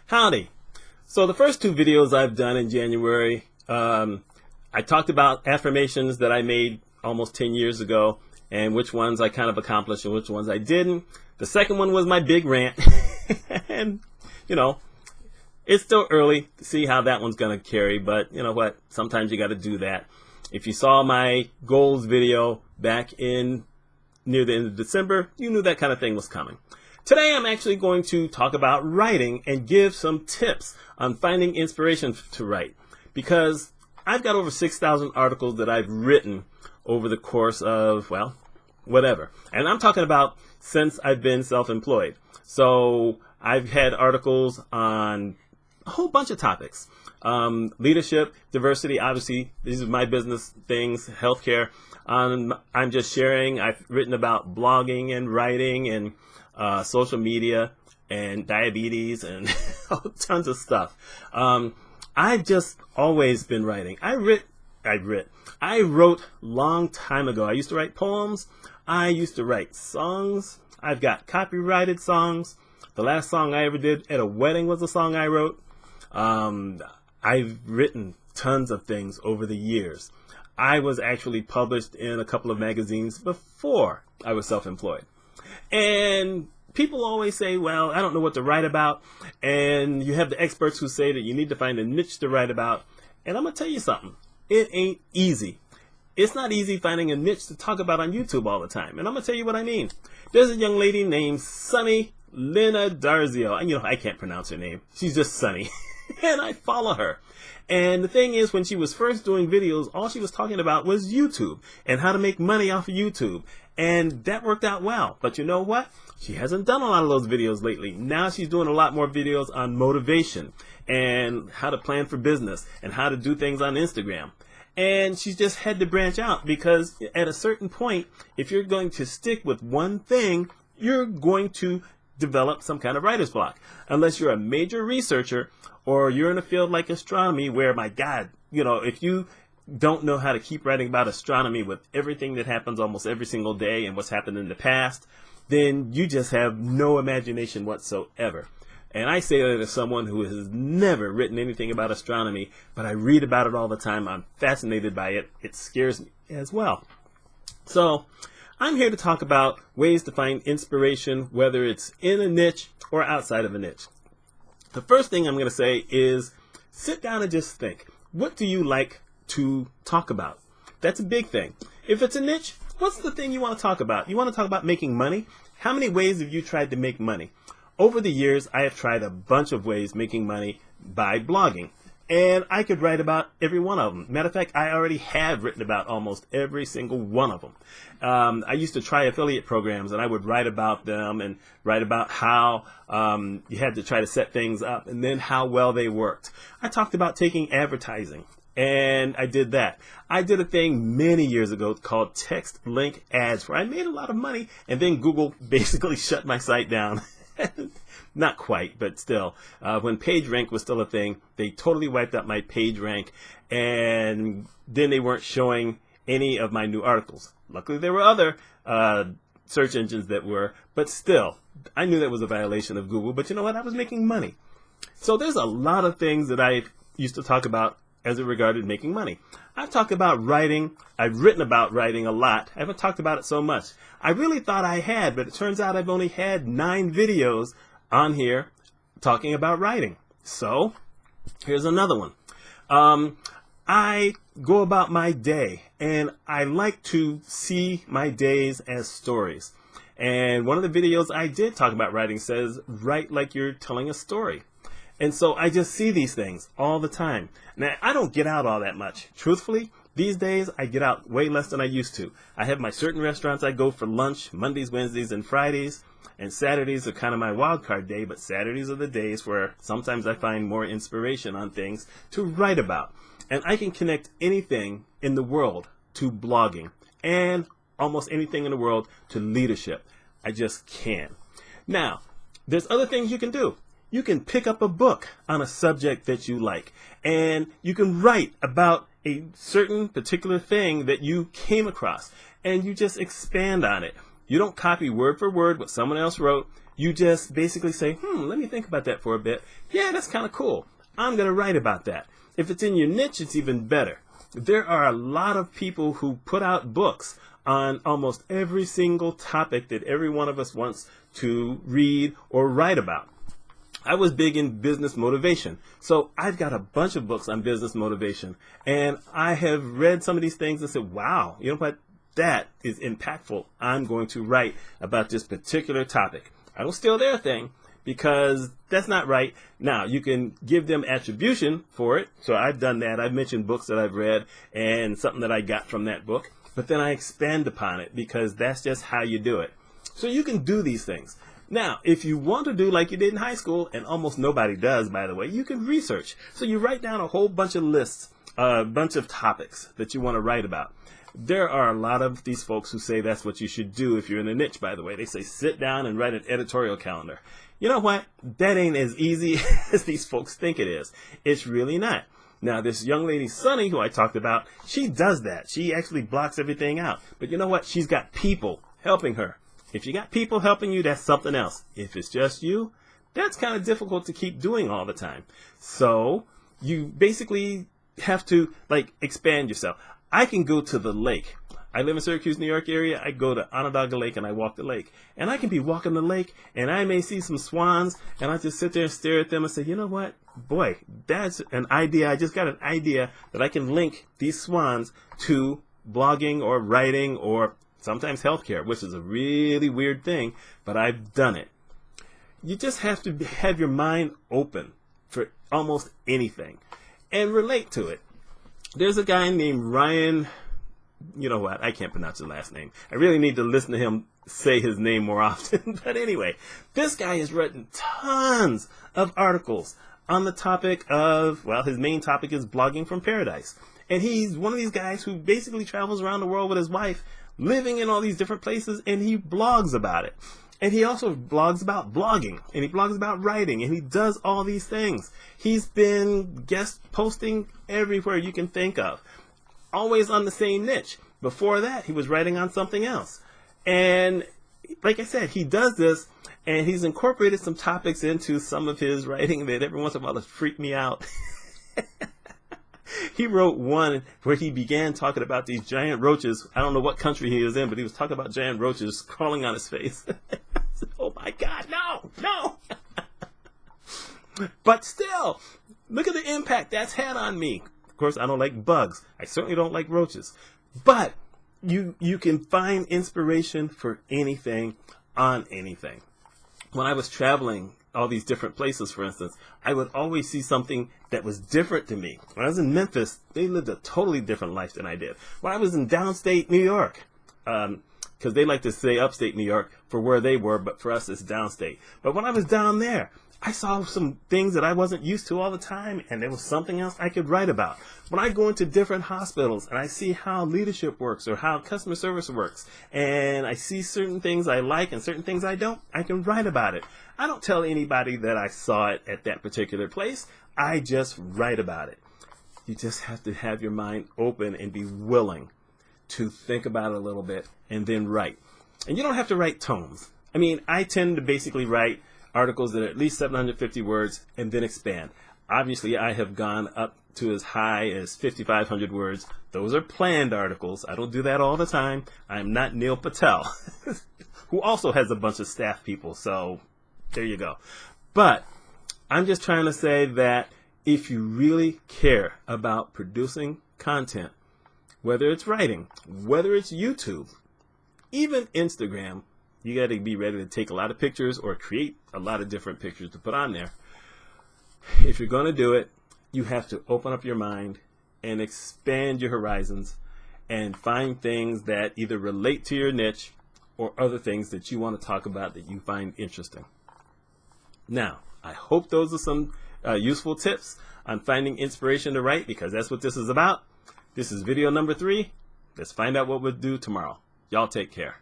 Howdy. So the first two videos I've done in January, I talked about affirmations that I made almost 10 years ago and which ones I kind of accomplished and which ones I didn't. The second one was my big rant. And, it's still early to see how that one's going to carry, but you know what? Sometimes you got to do that. If you saw my goals video back in near the end of December, you knew that kind of thing was coming. Today I'm actually going to talk about writing and give some tips on finding inspiration to write, because I've got over 6,000 articles that I've written over the course of, well, whatever. And I'm talking about since I've been self-employed. So I've had articles on a whole bunch of topics. Leadership, diversity, obviously, these are my business things, healthcare. I'm just sharing. I've written about blogging and writing and social media and diabetes and tons of stuff. I've just always been writing. I wrote long time ago. I used to write poems. I used to write songs. I've got copyrighted songs. The last song I ever did at a wedding was a song I wrote. I've written tons of things over the years. I was actually published in a couple of magazines before I was self-employed. And people always say, well, I don't know what to write about. And you have the experts who say that you need to find a niche to write about. And I'm going to tell you something. It ain't easy. It's not easy finding a niche to talk about on YouTube all the time. And I'm going to tell you what I mean. There's a young lady named Sunny Lena Darzio. And I can't pronounce her name. She's just Sunny. And I follow her. And the thing is, when she was first doing videos, all she was talking about was YouTube and how to make money off of YouTube. And that worked out well. But you know what? She hasn't done a lot of those videos lately. Now she's doing a lot more videos on motivation and how to plan for business and how to do things on Instagram. And she's just had to branch out, because at a certain point, if you're going to stick with one thing, you're going to develop some kind of writer's block. Unless you're a major researcher or you're in a field like astronomy where, my God, if you don't know how to keep writing about astronomy with everything that happens almost every single day and what's happened in the past, then you just have no imagination whatsoever. And I say that as someone who has never written anything about astronomy, but I read about it all the time. I'm fascinated by it. It scares me as well. So I'm here to talk about ways to find inspiration, whether it's in a niche or outside of a niche. The first thing I'm going to say is sit down and just think. What do you like to talk about? That's a big thing. If it's a niche, what's the thing you want to talk about? You want to talk about making money? How many ways have you tried to make money? Over the years, I have tried a bunch of ways making money by blogging. And I could write about every one of them. Matter of fact, I already have written about almost every single one of them. I used to try affiliate programs, and I would write about them and write about how you had to try to set things up and then how well they worked. I talked about taking advertising, and I did that. I did a thing many years ago called text link ads, where I made a lot of money, and then Google basically shut my site down. Not quite, but still. When PageRank was still a thing, they totally wiped out my PageRank, and then they weren't showing any of my new articles. Luckily, there were other search engines that were, but still, I knew that was a violation of Google. But you know what? I was making money. So there's a lot of things that I used to talk about as it regarded making money. I've talked about writing. I've written about writing a lot. I haven't talked about it so much. I really thought I had, but it turns out I've only had 9 videos on here talking about writing. So here's another one. I go about my day, and I like to see my days as stories. And one of the videos I did talk about writing says, write like you're telling a story. And so I just see these things all the time. Now, I don't get out all that much. Truthfully, these days I get out way less than I used to. I have my certain restaurants I go for lunch Mondays, Wednesdays, and Fridays. And Saturdays are kind of my wild card day, but Saturdays are the days where sometimes I find more inspiration on things to write about. And I can connect anything in the world to blogging, and almost anything in the world to leadership. I just can. Now, there's other things you can do. You can pick up a book on a subject that you like, and you can write about a certain particular thing that you came across, and you just expand on it. You don't copy word for word what someone else wrote. You just basically say, let me think about that for a bit. Yeah, that's kind of cool. I'm going to write about that. If it's in your niche, it's even better. There are a lot of people who put out books on almost every single topic that every one of us wants to read or write about. I was big in business motivation, so I've got a bunch of books on business motivation, and I have read some of these things and said, wow, you know what, that is impactful. I'm going to write about this particular topic. I don't steal their thing, because that's not right. Now, you can give them attribution for it, so I've done that. I've mentioned books that I've read and something that I got from that book, but then I expand upon it, because that's just how you do it. So you can do these things. Now, if you want to do like you did in high school, and almost nobody does, by the way, you can research. So you write down a whole bunch of lists, a bunch of topics that you want to write about. There are a lot of these folks who say that's what you should do if you're in a niche, by the way. They say sit down and write an editorial calendar. You know what? That ain't as easy as these folks think it is. It's really not. Now, this young lady, Sunny, who I talked about, she does that. She actually blocks everything out. But you know what? She's got people helping her. If you got people helping you, that's something else. If it's just you, that's kind of difficult to keep doing all the time. So you basically have to expand yourself. I can go to the lake. I live in Syracuse, New York area. I go to Onondaga Lake and I walk the lake. And I can be walking the lake and I may see some swans and I just sit there and stare at them and say, you know what? Boy, that's an idea. I just got an idea that I can link these swans to blogging or writing or sometimes healthcare, which is a really weird thing, but I've done it. You just have to have your mind open for almost anything and relate to it. There's a guy named Ryan, you know what, I can't pronounce his last name. I really need to listen to him say his name more often. But anyway, this guy has written tons of articles on the topic of, well, his main topic is blogging from paradise. And he's one of these guys who basically travels around the world with his wife, living in all these different places, and he blogs about it. And he also blogs about blogging, and he blogs about writing, and he does all these things. He's been guest posting everywhere you can think of, always on the same niche. Before that, he was writing on something else. And like I said, he does this, and he's incorporated some topics into some of his writing that every once in a while has freaked me out. He wrote one where he began talking about these giant roaches. I don't know what country he was in, but he was talking about giant roaches crawling on his face. Said, oh my God, no. But still, look at the impact that's had on me. Of course, I don't like bugs. I certainly don't like roaches. But you can find inspiration for anything on anything. When I was traveling all these different places, for instance, I would always see something that was different to me. When I was in Memphis, they lived a totally different life than I did. When I was in downstate New York, because they like to say upstate New York for where they were, but for us it's downstate. But when I was down there, I saw some things that I wasn't used to all the time, and there was something else I could write about. When I go into different hospitals and I see how leadership works or how customer service works, and I see certain things I like and certain things I don't, I can write about it. I don't tell anybody that I saw it at that particular place. I just write about it. You just have to have your mind open and be willing to think about it a little bit and then write. And you don't have to write tomes. I mean, I tend to basically write articles that are at least 750 words and then expand. Obviously, I have gone up to as high as 5,500 words. Those are planned articles. I don't do that all the time. I'm not Neil Patel, who also has a bunch of staff people. So there you go. But I'm just trying to say that if you really care about producing content, whether it's writing, whether it's YouTube, even Instagram, you got to be ready to take a lot of pictures or create a lot of different pictures to put on there. If you're going to do it, you have to open up your mind and expand your horizons and find things that either relate to your niche or other things that you want to talk about that you find interesting. Now, I hope those are some useful tips on finding inspiration to write, because that's what this is about. This is video number 3. Let's find out what we'll do tomorrow. Y'all take care.